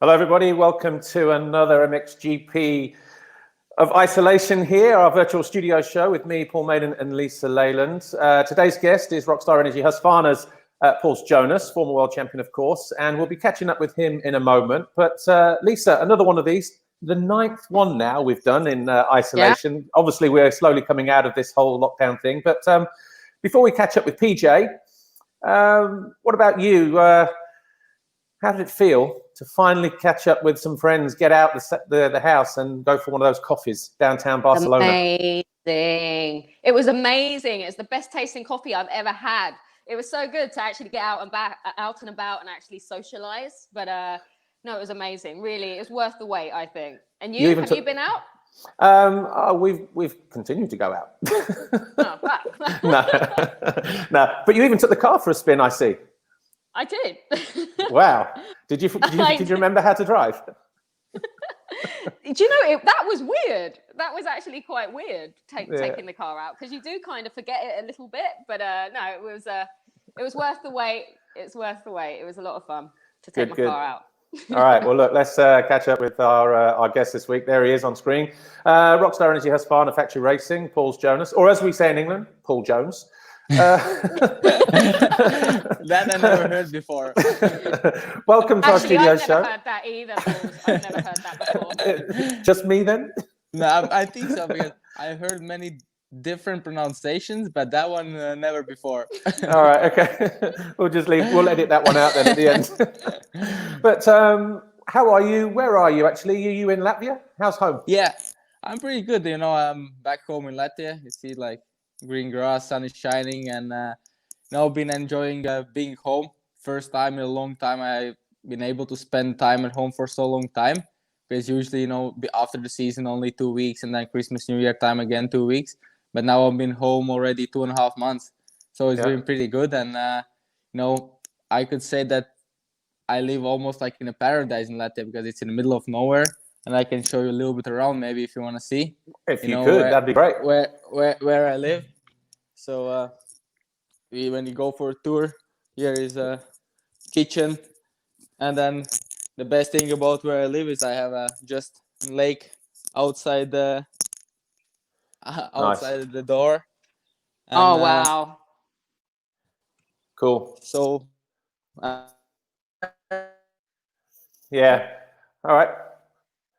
Hello, everybody. Welcome to another MXGP of Isolation here, our virtual studio show with me, Paul Malin and Lisa Leyland. Today's guest is Rockstar Energy Husqvarna's Paul Jonass, former world champion, of course, and we'll be catching up with him in a moment. But Lisa, another one of these, the 9th one now we've done in isolation. Yeah. Obviously, we're slowly coming out of this whole lockdown thing. But before we catch up with PJ, what about you? How did it feel to finally catch up with some friends, get out the house and go for one of those coffees downtown Barcelona? Amazing. It was amazing. It's the best tasting coffee I've ever had. It was so good to actually get out and about and actually socialize. But no, it was amazing. Really, it's worth the wait, I think. And you have you been out? We've continued to go out. Oh, wow. No. But you even took the car for a spin, I see. I did. Wow. Did you remember how to drive? Do you know, that was weird. That was actually quite weird, taking the car out, because you do kind of forget it a little bit. But no, it was worth the wait. It's worth the wait. It was a lot of fun to take my car out. All right. Well, look, let's catch up with our guest this week. There he is on screen. Rockstar Energy Husqvarna Factory Racing, Paul Jonass, or as we say in England, Paul Jones. That I never heard before. Welcome to our studio show. I've never heard that either, Paul. I've never heard that before. Just me then? No, I think so, because I heard many different pronunciations, but that one never before. All right, okay. We'll edit that one out then at the end. But how are you? Where are you actually? Are you in Latvia? How's home? Yeah, I'm pretty good. You know, I'm back home in Latvia. You see, like, green grass, sun is shining, and been enjoying being home. First time in a long time I've been able to spend time at home for so long time, because usually, after the season only 2 weeks, and then Christmas, New Year time again 2 weeks. But now I've been home already 2.5 months, so it's been pretty good. And I could say that I live almost like in a paradise in Latvia, because it's in the middle of nowhere. And I can show you a little bit around, maybe, if you want to see. If you could, that'd be great. Where I live. So when you go for a tour, here is a kitchen. And then the best thing about where I live is I have just a lake outside the door. And, oh, wow. Cool. So, yeah. All right.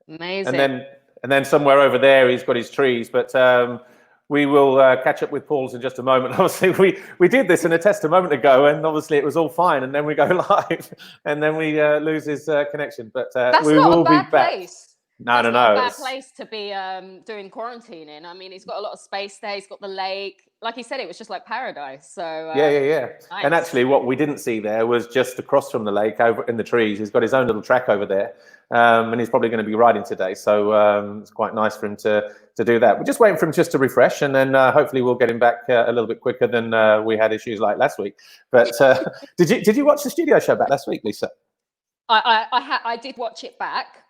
Amazing. And then somewhere over there he's got his trees. But we will catch up with Paul's in just a moment. Obviously, we did this in a test a moment ago, and obviously it was all fine. And then we go live, and then we lose his connection. But we will be back. Place. No. Not a bad place to be doing quarantine in. I mean, he's got a lot of space there. He's got the lake. Like he said, it was just like paradise. So yeah. Nice. And actually, what we didn't see there was just across from the lake, over in the trees. He's got his own little track over there, and he's probably going to be riding today. So it's quite nice for him to do that. We're just waiting for him just to refresh, and then hopefully we'll get him back a little bit quicker than we had issues like last week. But did you watch the studio show back last week, Lisa? I did watch it back.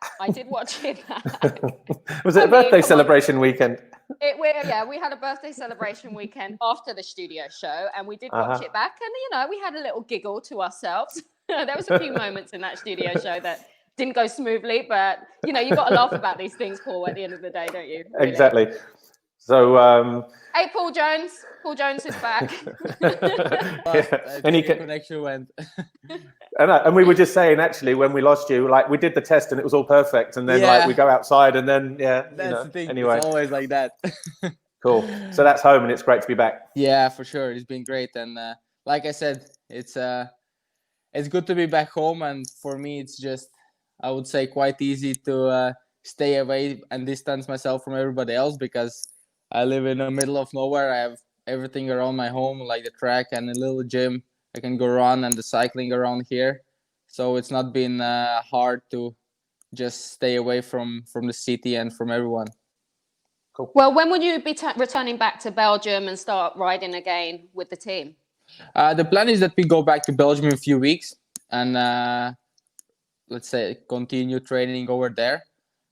Was it a birthday celebration weekend? We had a birthday celebration weekend after the studio show, and we did watch it back, and we had a little giggle to ourselves. There was a few moments in that studio show that didn't go smoothly, but you got to laugh about these things, Paul, at the end of the day, don't you? Really? Exactly. So hey, Paul Jones is back. And he connection went. And we were just saying, actually, when we lost you, like, we did the test and it was all perfect, and then like we go outside, and then that's the thing. Anyway, it's always like that. Cool. So that's home, and it's great to be back. Yeah, for sure, it's been great, and like I said, it's good to be back home, and for me, it's just, I would say, quite easy to stay away and distance myself from everybody else, because I live in the middle of nowhere. I have everything around my home, like the track and a little gym. I can go run, and the cycling around here. So it's not been hard to just stay away from the city and from everyone. Cool. Well, when will you be returning back to Belgium and start riding again with the team? The plan is that we go back to Belgium in a few weeks and let's say continue training over there,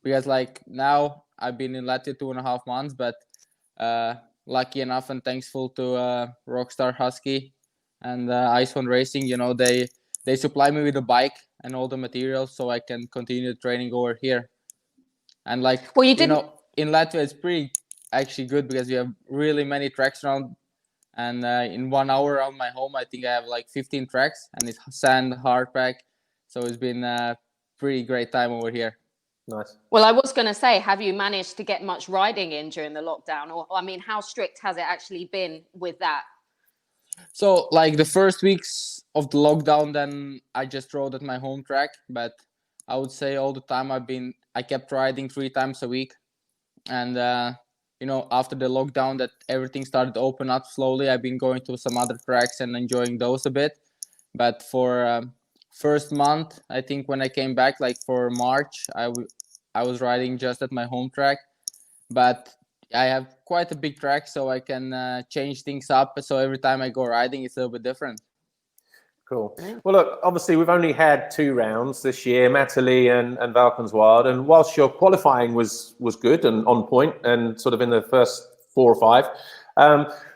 because like now I've been in Latvia 2.5 months, but lucky enough and thankful to Rockstar Husky and Ice One Racing, they supply me with a bike and all the materials so I can continue training over here. And like, well, you didn't. In Latvia, it's pretty actually good because we have really many tracks around. And in 1 hour around my home, I think I have like 15 tracks, and it's sand, hard pack. So it's been a pretty great time over here. Nice. Well, I was going to say, have you managed to get much riding in during the lockdown? Or, I mean, how strict has it actually been with that? So like the first weeks of the lockdown, then I just rode at my home track. But I would say all the time I kept riding 3 times a week. And after the lockdown, that everything started to open up slowly, I've been going to some other tracks and enjoying those a bit. But for first month, I think when I came back, like for March, I was riding just at my home track. But I have quite a big track, so I can change things up. So every time I go riding, it's a little bit different. Cool. Well, look, obviously we've only had 2 rounds this year, Matterley and Valkenswaard, and whilst your qualifying was good and on point and sort of in the first 4 or 5,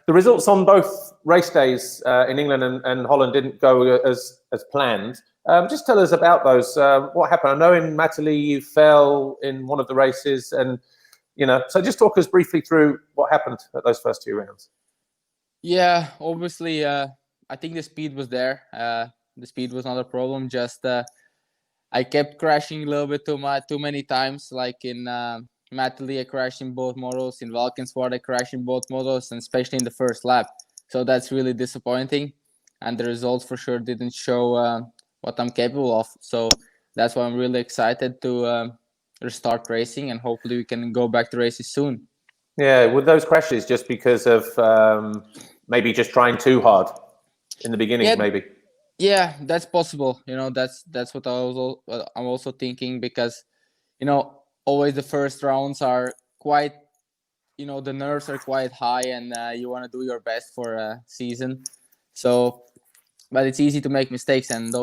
the results on both race days in England and Holland didn't go as planned. Just tell us about those. What happened? I know in Matterley you fell in one of the races, and so just talk us briefly through what happened at those first 2 rounds. Yeah, obviously. I think the speed was there. The speed was not a problem. Just I kept crashing a little bit too many times. Like in Matterley, I crashed in both motos. In Valkenswaard, I crashed in both motos, and especially in the first lap. So that's really disappointing. And the results for sure didn't show what I'm capable of. So that's why I'm really excited to restart racing, and hopefully we can go back to races soon. Yeah, with those crashes, just because of maybe just trying too hard in the beginning, maybe. Yeah, that's possible. That's what I'm also thinking, because always the first rounds are quite, the nerves are quite high, and you want to do your best for a season. So, but it's easy to make mistakes, and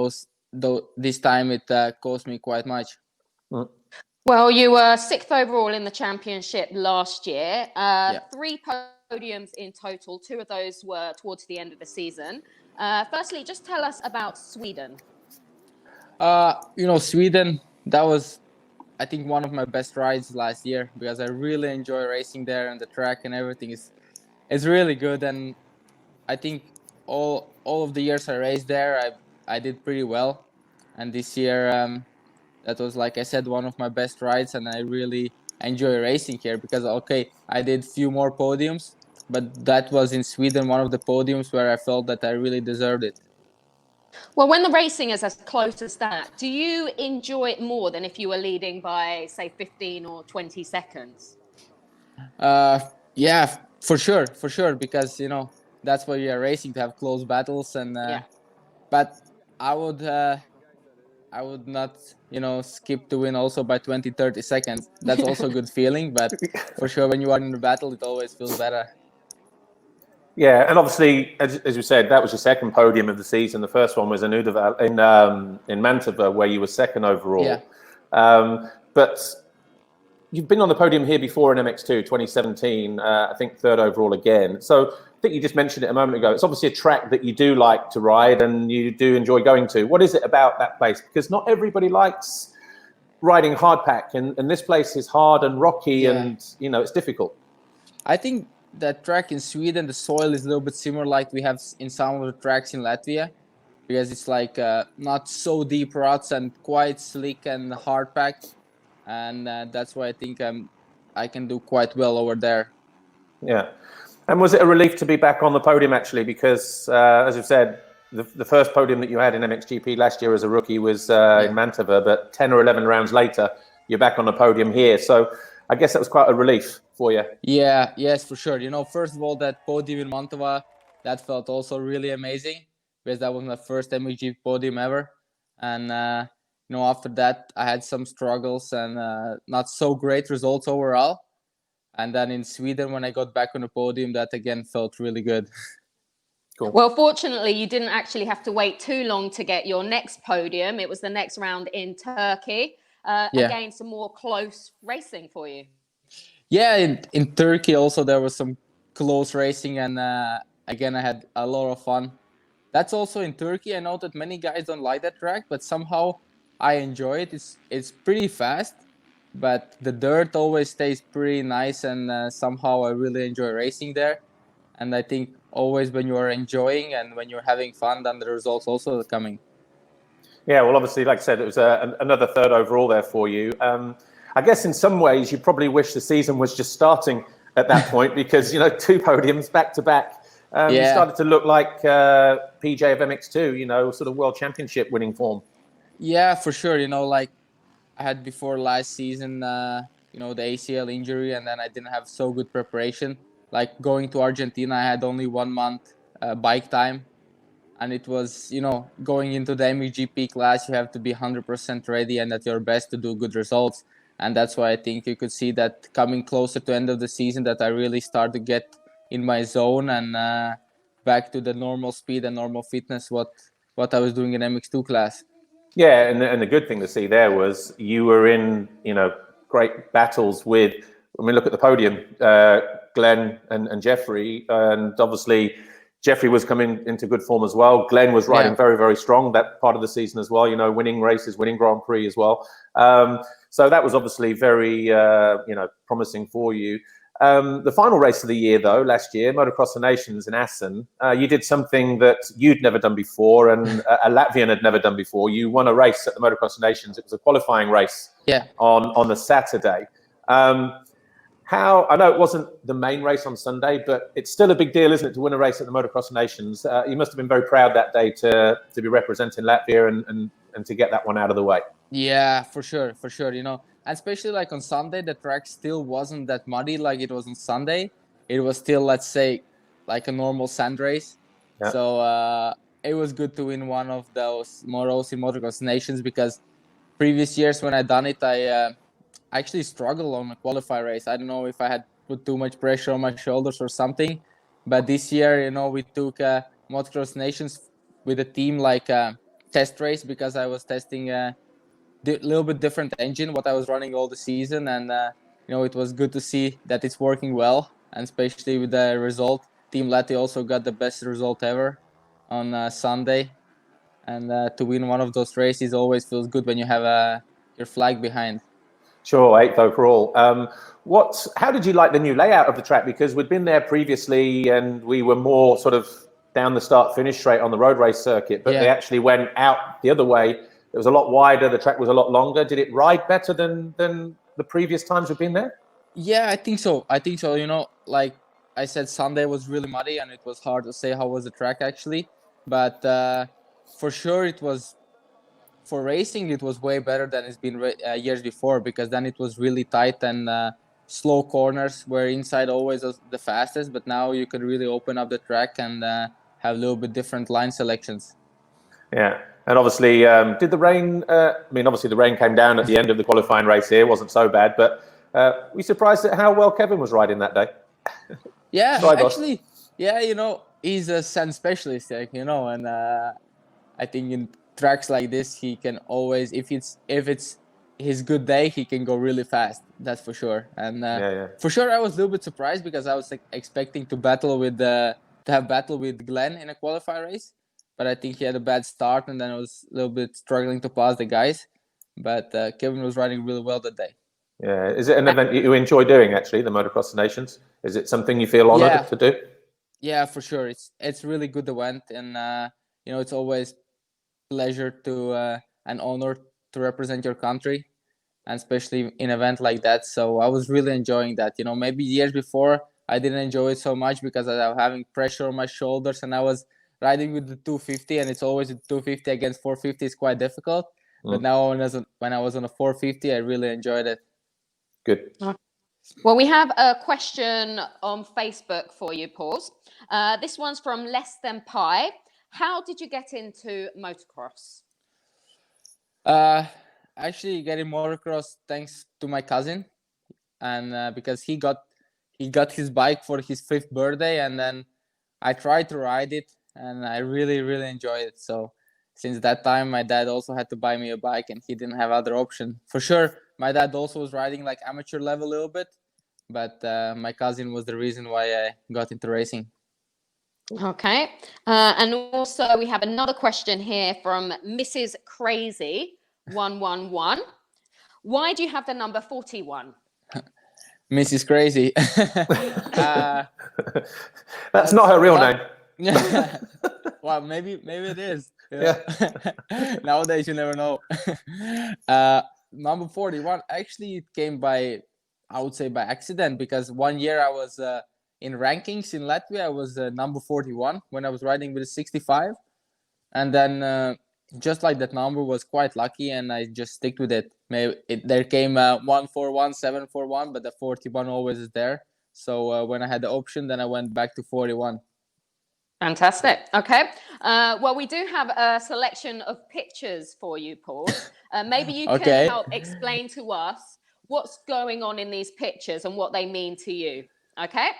this time it cost me quite much. Well, you were 6th overall in the championship last year. 3 podiums in total. 2 of those were towards the end of the season. Firstly, just tell us about Sweden. Sweden, that was, I think, one of my best rides last year, because I really enjoy racing there, and the track and everything is really good. And I think all of the years I raced there, I did pretty well. And this year, that was, like I said, one of my best rides, and I really enjoy racing here because, I did few more podiums, but that was in Sweden, one of the podiums where I felt that I really deserved it. Well, when the racing is as close as that, do you enjoy it more than if you were leading by, say, 15 or 20 seconds? Yeah, for sure, because that's why we are racing, to have close battles, and but I would not skip to win also by 20-30 seconds. That's also a good feeling, but for sure when you are in the battle, it always feels better. Yeah, and obviously, as you said, that was your 2nd podium of the season. The first one was in Mantova, where you were 2nd overall. Yeah. But you've been on the podium here before in MX2, 2017, I think 3rd overall again. So I think you just mentioned it a moment ago. It's obviously a track that you do like to ride and you do enjoy going to. What is it about that place? Because not everybody likes riding hard pack, and this place is hard and rocky, and it's difficult. I think that track in Sweden, the soil is a little bit similar like we have in some of the tracks in Latvia, because it's like not so deep ruts and quite slick and hard packed, and that's why I think I can do quite well over there. Yeah. And was it a relief to be back on the podium, actually? Because, as you've said, the first podium that you had in MXGP last year as a rookie was in Mantova, but 10 or 11 rounds later, you're back on the podium here. So I guess that was quite a relief for you. Yeah, yes, for sure. First of all, that podium in Mantova, that felt also really amazing, because that was my first MXGP podium ever. And, after that, I had some struggles and not so great results overall. And then in Sweden, when I got back on the podium, that again felt really good. Cool. Well, fortunately, you didn't actually have to wait too long to get your next podium. It was the next round in Turkey. Again, some more close racing for you. Yeah, in Turkey also there was some close racing, and again I had a lot of fun. That's also in Turkey. I know that many guys don't like that track, but somehow I enjoy it. It's pretty fast, but the dirt always stays pretty nice, and somehow I really enjoy racing there. And I think always when you are enjoying and when you're having fun, then the results also are coming. Yeah, well, obviously, like I said, it was another third overall there for you. I guess in some ways you probably wish the season was just starting at that point because, you know, 2 podiums back to back. You started to look like PJ of MX2, you know, sort of world championship winning form. Yeah, for sure. You know, like I had before last season, you know, the ACL injury, and then I didn't have so good preparation. Like going to Argentina, I had only 1 month bike time, and it was, you know, going into the MXGP class, you have to be 100% ready and at your best to do good results. And that's why I think you could see that coming closer to end of the season that I really start to get in my zone and back to the normal speed and normal fitness what I was doing in MX2 class. Yeah, and the good thing to see there was you were in, you know, great battles with, I mean, look at the podium, Glenn and Jeffrey, and obviously Jeffrey was coming into good form as well. Glenn was riding very, very strong that part of the season as well, you know, winning races, winning Grand Prix as well. So that was obviously very, you know, promising for you. The final race of the year, though, last year, Motocross of Nations in Assen, you did something that you'd never done before and a Latvian had never done before. You won a race at the Motocross of Nations. It was a qualifying race on the Saturday. How, I know it wasn't the main race on Sunday, but it's still a big deal, isn't it, to win a race at the Motocross of Nations? You must have been very proud that day to be representing Latvia and to get that one out of the way. Yeah, for sure, for sure. You know, and especially like on Sunday, the track still wasn't that muddy like it was on Sunday. It was still, let's say, like a normal sand race. Yeah. So it was good to win one of those motos in Motocross Nations because previous years when I done it, I actually struggled on a qualifier race. I don't know if I had put too much pressure on my shoulders or something, but this year, you know, we took Motocross Nations with a team like a test race because I was testing a little bit different engine what I was running all the season, and you know, it was good to see that it's working well, and especially with the result. Team Latvia also got the best result ever on Sunday, and to win one of those races always feels good when you have your flag behind. Sure, 8th overall. How did you like the new layout of the track? Because we'd been there previously and we were more sort of down the start-finish straight on the road race circuit, but they actually went out the other way. It was a lot wider, the track was a lot longer. Did it ride better than the previous times we've been there? Yeah, I think so. You know, like I said, Sunday was really muddy and it was hard to say how was the track actually. But for sure it was, for racing, it was way better than it's been years before, because then it was really tight and slow corners where inside always was the fastest. But now you can really open up the track and have a little bit different line selections. Yeah. And obviously, did the rain, I mean, obviously the rain came down at the end of the qualifying race here, wasn't so bad, but were you surprised at how well Kevin was riding that day? Yeah, actually, yeah, you know, he's a sand specialist, like, you know, and I think in tracks like this, he can always, if it's his good day, he can go really fast. That's for sure. And for sure, I was a little bit surprised because I was like expecting to have battle with Glenn in a qualifier race, but I think he had a bad start, and then I was a little bit struggling to pass the guys. But Kevin was riding really well that day. Yeah, is it an event you enjoy doing, actually, the Motocross of Nations? Is it something you feel honored to do? Yeah, for sure. It's really good event, and you know, it's always pleasure to an honor to represent your country, and especially in an event like that. So I was really enjoying that. You know, maybe years before I didn't enjoy it so much because I was having pressure on my shoulders, and I was riding with the 250, and it's always 250 against 450 is quite difficult. But now when I was on a 450, I really enjoyed it. Good. Well, we have a question on Facebook for you, Paul. This one's from Less Than Pi. How did you get into motocross? Actually, getting motocross thanks to my cousin, and because he got his bike for his 5th birthday, and then I tried to ride it, and I really, really enjoyed it. So since that time, my dad also had to buy me a bike, and he didn't have other option. For sure, my dad also was riding like amateur level a little bit, but my cousin was the reason why I got into racing. Okay. And also we have another question here from Mrs. Crazy. 111. Why do you have the number 41? Mrs. Crazy. That's not her real name. Well, maybe it is. Yeah. Nowadays, you never know. Number 41, actually, it came by, I would say, by accident, because one year I was in rankings in Latvia. I was number 41 when I was riding with a 65. And then just like that number was quite lucky, and I just stick with it. There came 141, 741, but the 41 always is there. So when I had the option, then I went back to 41. Fantastic. Okay. Well, we do have a selection of pictures for you, Paul. Maybe you can help explain to us what's going on in these pictures and what they mean to you. Okay?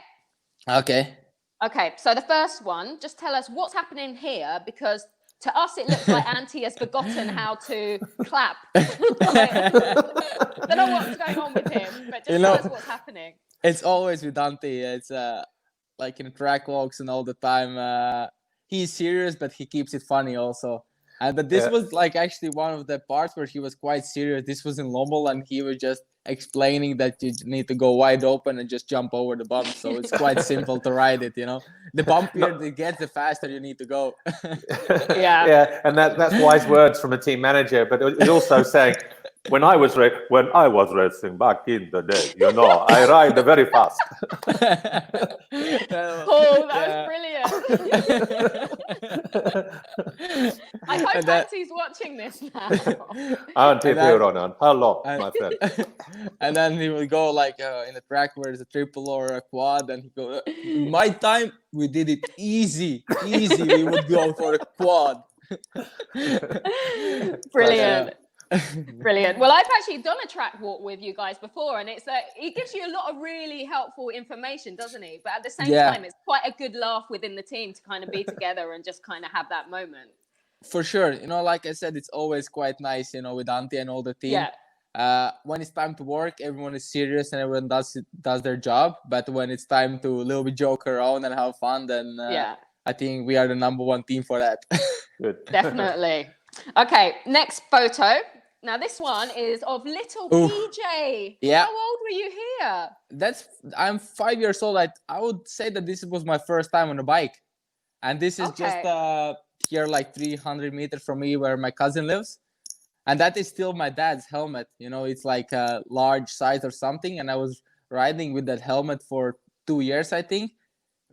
Okay. Okay. So the first one, just tell us what's happening here, because to us it looks like Antti has forgotten how to clap. I don't know what's going on with him, but just tell us what's happening. It's always with Antti. It's like in track walks and all the time. He's serious, but he keeps it funny also. But this was like actually one of the parts where he was quite serious. This was in Lommel, and he was just explaining that you need to go wide open and just jump over the bump. So it's quite simple to ride it, you know. The bumpier it gets, the faster you need to go. Yeah, and that's wise words from a team manager. But it's also saying, when I was racing back in the day, you know, I ride very fast. Oh, that's brilliant. I hope Antti's watching this now. Antti Pironen, hello, my friend. And then he would go like in a track where it's a triple or a quad, and he go, my time, we did it easy. We would go for a quad. Brilliant. Brilliant. Well, I've actually done a track walk with you guys before, and he gives you a lot of really helpful information, doesn't he? But at the same time, it's quite a good laugh within the team to kind of be together and just kind of have that moment. For sure. You know, like I said, it's always quite nice, you know, with Antti and all the team. When it's time to work, everyone is serious and everyone does their job. But when it's time to a little bit joke around and have fun, then I think we are the number one team for that. Good. Definitely. Okay, next photo. Now this one is of little PJ. Yeah. How old were you here? I'm 5 years old. I would say that this was my first time on a bike. And this is just here like 300 meters from me where my cousin lives. And that is still my dad's helmet. You know, it's like a large size or something. And I was riding with that helmet for 2 years, I think,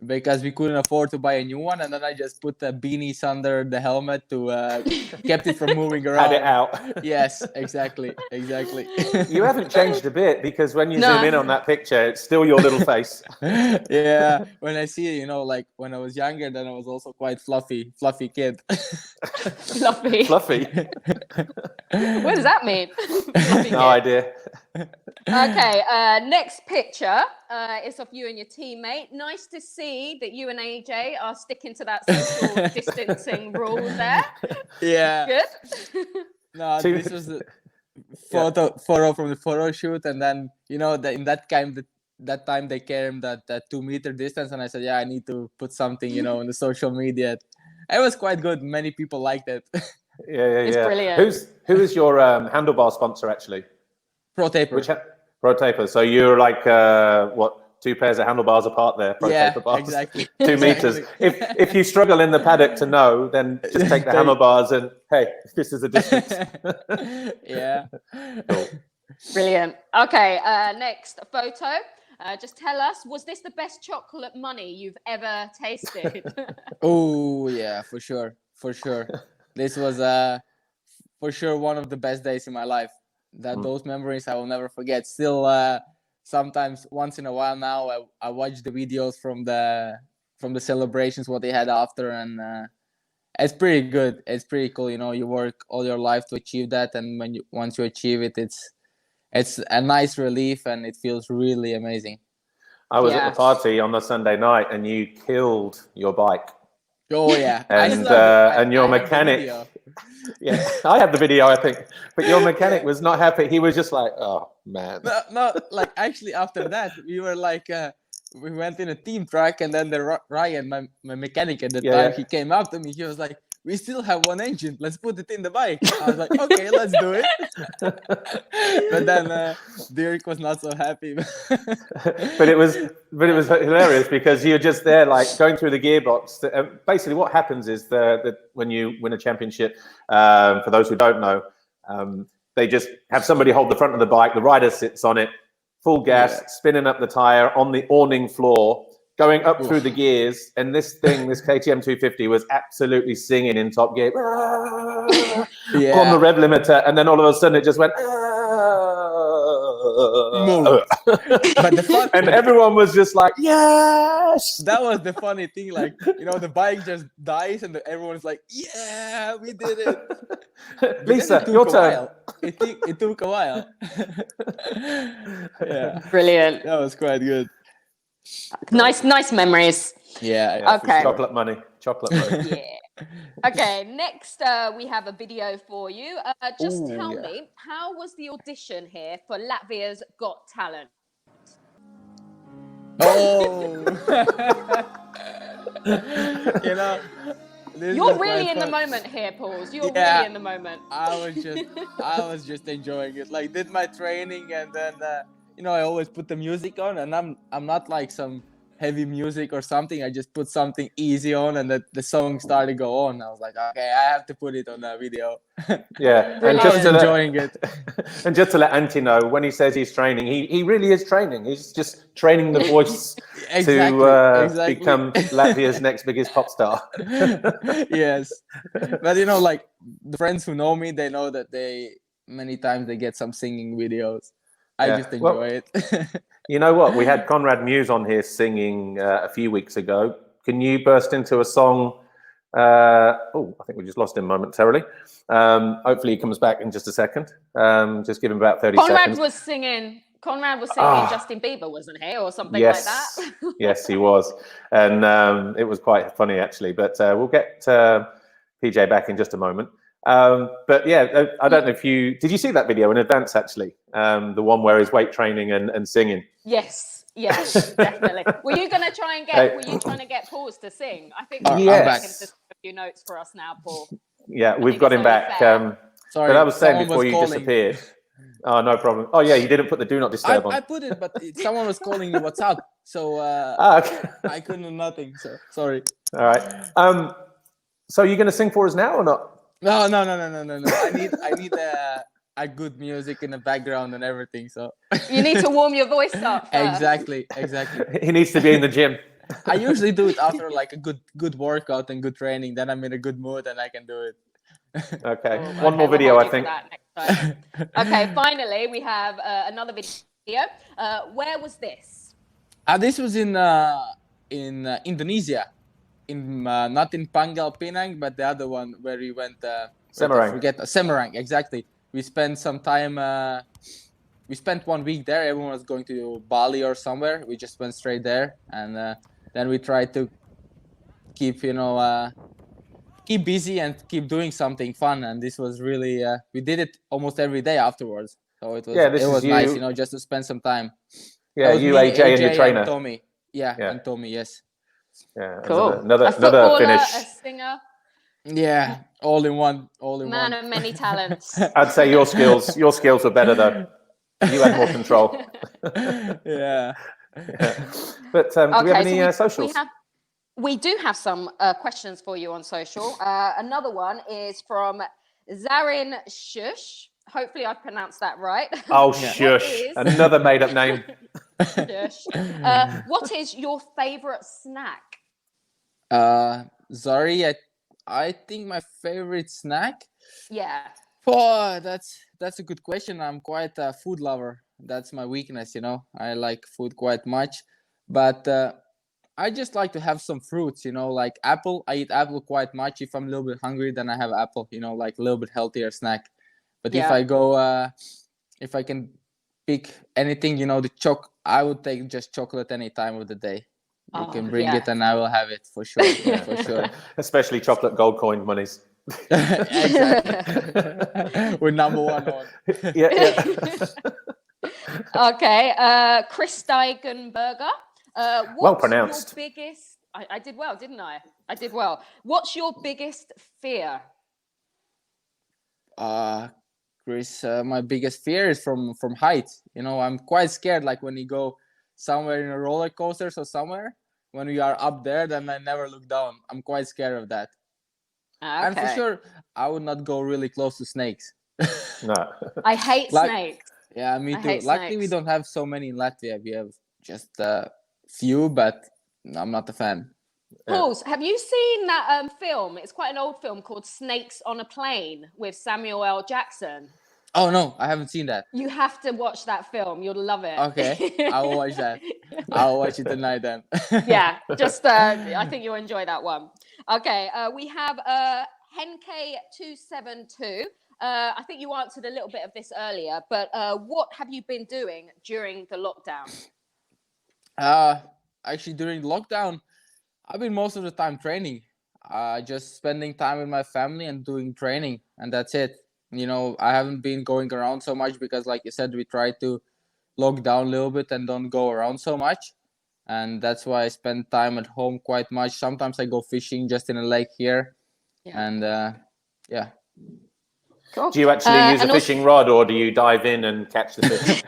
because we couldn't afford to buy a new one. And then I just put the beanies under the helmet to kept it from moving around. Had it out. Yes, exactly. You haven't changed a bit, because when you zoom in on that picture, it's still your little face. Yeah, when I see it, you know, like when I was younger, then I was also quite fluffy kid. Fluffy. What does that mean? No idea. Okay, next picture is of you and your teammate. Nice to see that you and AJ are sticking to that social distancing rule there. Yeah. Good. No, this was a photo from the photo shoot, and then you know that time they came that 2 meter distance, and I said, I need to put something, you know, on the social media. It was quite good. Many people liked it. It's brilliant. Who is your handlebar sponsor actually? Pro Taper. Pro Taper. So you're like 2 pairs of handlebars apart there. Pro Taper bars. Exactly. 2 meters. If you struggle in the paddock to know, then just take the handlebars and hey, this is a distance. Yeah. Cool. Brilliant. Okay, next photo. Just tell us, was this the best chocolate money you've ever tasted? Oh yeah, for sure. This was for sure one of the best days in my life. Those memories I will never forget. Still, sometimes once in a while now, I watch the videos from the celebrations, what they had after, and it's pretty good. It's pretty cool. You know, you work all your life to achieve that, and once you achieve it, it's a nice relief, and it feels really amazing. I was at the party on the Sunday night, and you killed your bike. Oh yeah, and your mechanic. Yeah, I have the video, I think, but your mechanic was not happy. He was just like, "Oh man." No, like actually after that, we were like, we went in a team track, and then Ryan, my mechanic at the time, he came up to me. He was like, we still have one engine. Let's put it in the bike. I was like, okay, let's do it. But then Dirk was not so happy. but it was hilarious because you're just there, like going through the gearbox. Basically, what happens is that when you win a championship, for those who don't know, they just have somebody hold the front of the bike. The rider sits on it, full gas, spinning up the tire on the awning floor, going up through the gears, and this KTM 250 was absolutely singing in top gear on the rev limiter, and then all of a sudden it just went and everyone was just like, yes. That was the funny thing, like, you know, the bike just dies and everyone's like, yeah, we did it. Lisa, your turn. It took a while. Yeah, brilliant. That was quite good. Nice memories. Yeah. Okay. Chocolate money. Yeah. Okay. Next, we have a video for you. Just tell me, how was the audition here for Latvia's Got Talent? Oh. You know, you're really in the moment here, Pauls. You're really in the moment. I was just enjoying it. Like, did my training, and then you know, I always put the music on, and I'm not like some heavy music or something. I just put something easy on, and the song started to go on. I was like, okay, I have to put it on that video. Yeah, and just enjoying it. And just to let Antti know, when he says he's training, he really is training. He's just training the voice to become Latvia's next biggest pop star. Yes, but you know, like the friends who know me, they know that many times they get some singing videos. I just enjoy it. You know what? We had Conrad Muse on here singing a few weeks ago. Can you burst into a song? I think we just lost him momentarily. Hopefully he comes back in just a second. Just give him about 30 seconds. Conrad was singing Justin Bieber, wasn't he? Or something like that? Yes, he was. And it was quite funny, actually. But we'll get PJ back in just a moment. But yeah, I don't know if did you see that video in advance, actually? The one where he's weight training and singing. Yes, definitely. Were you trying to get Pauls to sing? I think yes. We're back into a few notes for us now, Paul. Yeah, we've got him back. Sorry, but I was saying before you disappeared. Oh, no problem. Oh yeah, you didn't put the do not disturb on. I put it, but someone was calling me WhatsApp, so okay. I couldn't do nothing. So sorry. All right. So you're going to sing for us now or not? No. I need a good music in the background and everything. So you need to warm your voice up first. Exactly. He needs to be in the gym. I usually do it after like a good workout and good training. Then I'm in a good mood and I can do it. Okay. One more video, I think. Okay. Finally, we have another video. Where was this? This was in Indonesia. Not in Pangkal Pinang, but the other one where we went. Semarang. Semarang, exactly. We spent some time. We spent 1 week there. Everyone was going to Bali or somewhere. We just went straight there, and then we tried to keep busy and keep doing something fun. And this was really. We did it almost every day afterwards. So it was nice, just to spend some time. Yeah, you, AJ, and your trainer. And Tommy. Yeah, and Tommy. Yes. Yeah, cool. Another finish. A singer. Yeah, all in one. Man of many talents. I'd say your skills were better though. You had more control. Yeah. But do we have any socials? We do have some questions for you on social. Another one is from Zarin Shush. Hopefully I pronounced that right. Oh, Shush. Another made-up name. Shush. What is your favorite snack? Zari, I think my favorite snack? Yeah. Oh, that's a good question. I'm quite a food lover. That's my weakness, I like food quite much. But I just like to have some fruits, like apple. I eat apple quite much. If I'm a little bit hungry, then I have apple, like a little bit healthier snack. But if I go, if I can pick anything, I would take just chocolate any time of the day. You can bring it and I will have it for sure. For sure. Especially chocolate gold coin monies. Exactly. We're number one on. Yeah. Okay. Chris Steigenberger. Well pronounced. Your biggest I did well, didn't I? I did well. What's your biggest fear? Chris, my biggest fear is from height. You know, I'm quite scared. Like when you go somewhere in a roller coasters or somewhere, when we are up there, then I never look down. I'm quite scared of that. Okay. And for sure, I would not go really close to snakes. No. I hate snakes. Yeah, me I too. hate Luckily, we snakes. don't have so many in Latvia. We have just a few, but I'm not a fan. Pauls, have you seen that film? It's quite an old film called Snakes on a Plane with Samuel L. Jackson. Oh, no, I haven't seen that. You have to watch that film. You'll love it. Okay, I'll watch that. I'll watch it tonight then. Yeah, just I think you'll enjoy that one. Okay, we have Henk272. I think you answered a little bit of this earlier, but what have you been doing during the lockdown? Actually, during lockdown, I've been most of the time training. Just spending time with my family and doing training, and that's it. You know, I haven't been going around so much because, like you said, we try to lock down a little bit and don't go around so much. And that's why I spend time at home quite much. Sometimes I go fishing just in a lake here. Yeah. And yeah. Cool. Do you actually use a fishing rod, or do you dive in and catch the fish?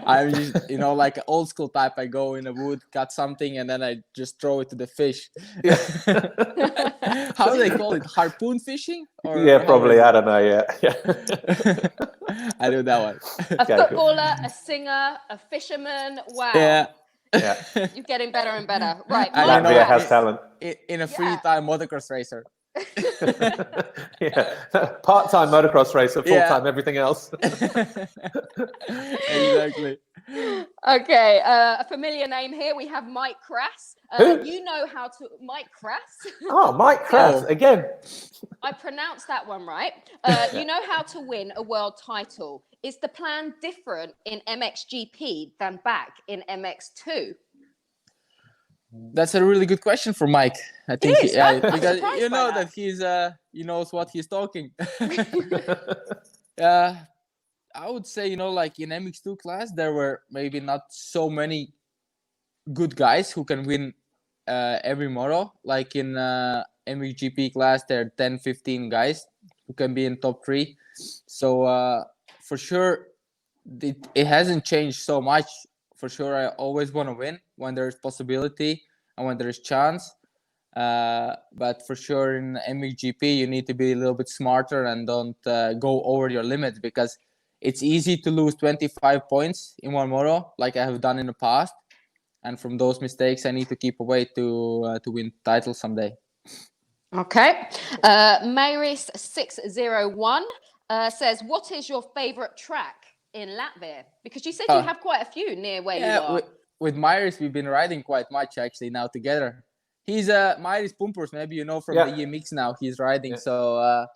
I'm just, you know, like an old school type. I go in the wood, cut something, and then I just throw it to the fish. Yeah. How do they call it? Harpoon fishing? Or yeah, probably. I don't know. Yeah. I do that one. A footballer, a singer, a fisherman. Wow. Yeah. You're getting better and better. Right. Latvia has talent. In a free time motocross racer. Yeah, part-time motocross racer, full-time everything else. Exactly. Okay, a familiar name here. We have Mike Crass. You know how to Mike Crass. Oh, Mike Crass again. I pronounced that one right. You know how to win a world title. Is the plan different in MXGP than back in MX2? That's a really good question for Mike. I think because you know that he's he knows what he's talking. I would say, you know, like in MX2 class, there were maybe not so many good guys who can win every moto. Like in MXGP class, there are 10, 15 guys who can be in top 3. So for sure, it hasn't changed so much. For sure, I always want to win when there's possibility and when there's chance. But for sure, in MXGP, you need to be a little bit smarter and don't go over your limits, because it's easy to lose 25 points in one moto, like I have done in the past. And from those mistakes, I need to keep away to win title someday. Okay. Mayris601 says, what is your favorite track in Latvia? Because you said you have quite a few near where you are. With Myris, we've been riding quite much actually now together. He's Myris Pumpers, maybe you know from the EMX now. He's riding, so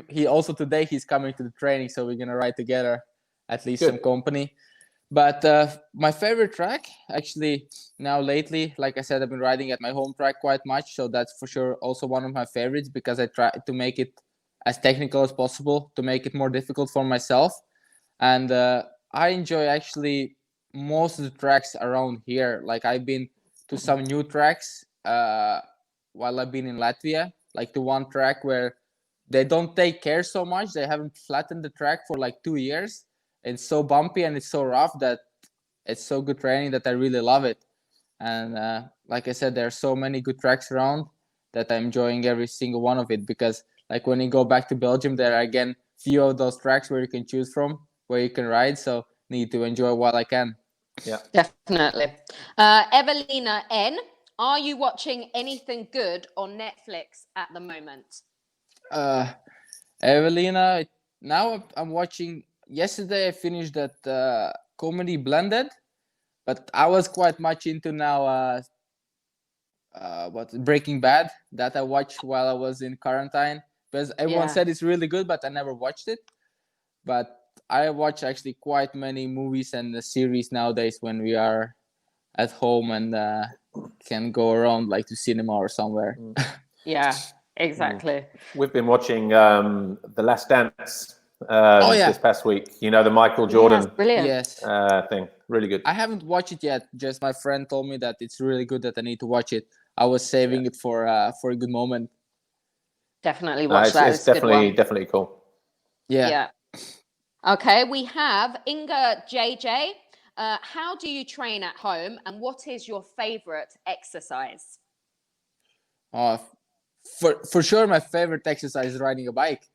he also today he's coming to the training, so we're gonna ride together, at least some company. But my favorite track actually now lately, like I said, I've been riding at my home track quite much, so that's for sure also one of my favorites, because I try to make it as technical as possible, to make it more difficult for myself. And I enjoy actually most of the tracks around here. Like I've been to some new tracks while I've been in Latvia, like the one track where they don't take care so much. They haven't flattened the track for like 2 years. It's so bumpy and it's so rough that it's so good training that I really love it. And like I said, there are so many good tracks around that I'm enjoying every single one of it, because like when you go back to Belgium, there are again few of those tracks where you can choose from, where you can ride. So need to enjoy while I can. Yeah, definitely. Evelina N, are you watching anything good on Netflix at the moment? Evelina, now I'm watching. Yesterday I finished that comedy Blended, but I was quite much into now Breaking Bad, that I watched while I was in quarantine, because everyone said it's really good, but I never watched it. But I watch actually quite many movies and series nowadays when we are at home and can go around like to cinema or somewhere. Yeah, exactly. We've been watching The Last Dance this past week. You know, the Michael Jordan brilliant. thing. Really good. I haven't watched it yet. Just my friend told me that it's really good, that I need to watch it. I was saving it for a good moment. Definitely watch that. It's definitely cool. Yeah. Okay, we have Inga JJ. How do you train at home, and what is your favorite exercise? For sure, my favorite exercise is riding a bike.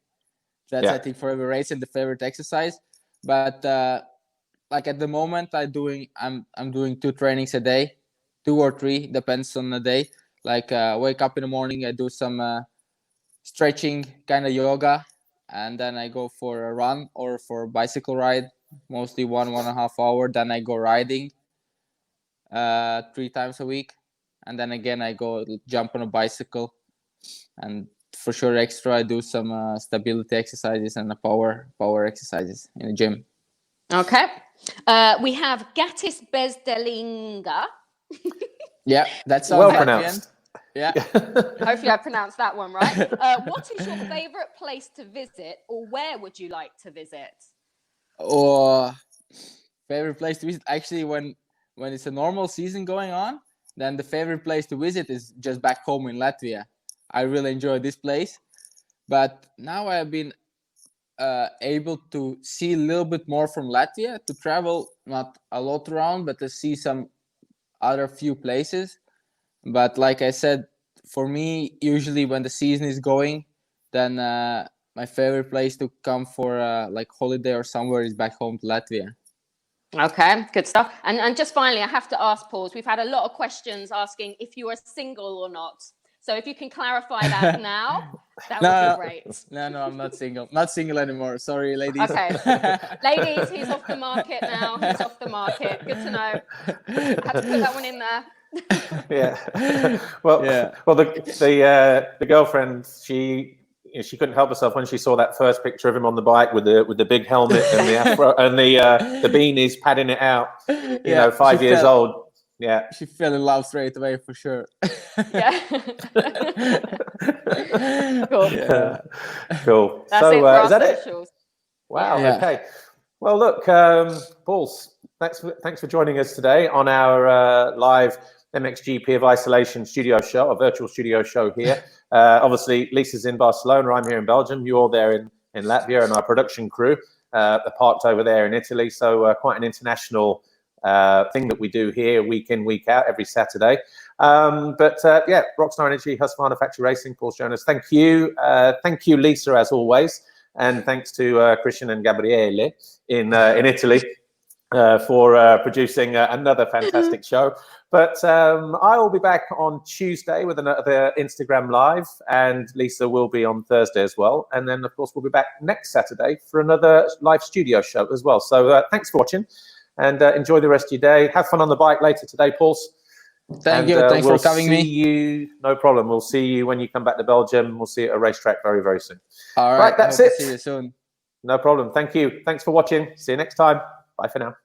That's I think for every race and the favorite exercise. But like at the moment, I'm doing 2 trainings a day, 2 or 3, depends on the day. Like wake up in the morning, I do some stretching, kind of yoga, and then I go for a run or for a bicycle ride, mostly 1.5 hour. Then I go riding 3 times a week, and then again I go jump on a bicycle. And for sure, extra I do some stability exercises and power exercises in the gym. Okay. We have Gatis Bezdelinga. Yeah, that's well pronounced. Yeah. Hopefully I pronounced that one right. What is your favorite place to visit, or where would you like to visit? Or favorite place to visit? Actually, when it's a normal season going on, then the favorite place to visit is just back home in Latvia. I really enjoy this place. But now I have been able to see a little bit more from Latvia, to travel not a lot around, but to see some other few places. But like I said, for me, usually when the season is going, then my favorite place to come for like holiday or somewhere is back home to Latvia. Okay, good stuff. And just finally, I have to ask, Pauls, we've had a lot of questions asking if you are single or not. So if you can clarify that now, that would be great. No, I'm not single. Not single anymore. Sorry, ladies. Okay. Ladies, he's off the market now. He's off the market. Good to know. I have to put that one in there. Well, the girlfriend, she couldn't help herself when she saw that first picture of him on the bike with the big helmet and the afro and the beanies padding it out. You know, 5 years old. Yeah, she fell in love straight away for sure. Yeah. Cool. Yeah. Cool. That's it for is that socials. it? Wow. Yeah. Okay. Well, look, Pauls, thanks for joining us today on our live MXGP of Isolation studio show, a virtual studio show here. Obviously, Lisa's in Barcelona. I'm here in Belgium. You're all there in Latvia, and our production crew are parked over there in Italy. So quite an international thing that we do here week in, week out, every Saturday. Rockstar Energy, Husqvarna Factory Racing, Pauls Jonass. Thank you, Lisa, as always, and thanks to Christian and Gabriele in Italy for producing another fantastic show. But I will be back on Tuesday with another Instagram Live, and Lisa will be on Thursday as well. And then, of course, we'll be back next Saturday for another live studio show as well. So thanks for watching. And enjoy the rest of your day. Have fun on the bike later today, Pauls. Thank you. Thanks for having me. No problem. We'll see you when you come back to Belgium. We'll see you at a racetrack very, very soon. All right. That's it. See you soon. No problem. Thank you. Thanks for watching. See you next time. Bye for now.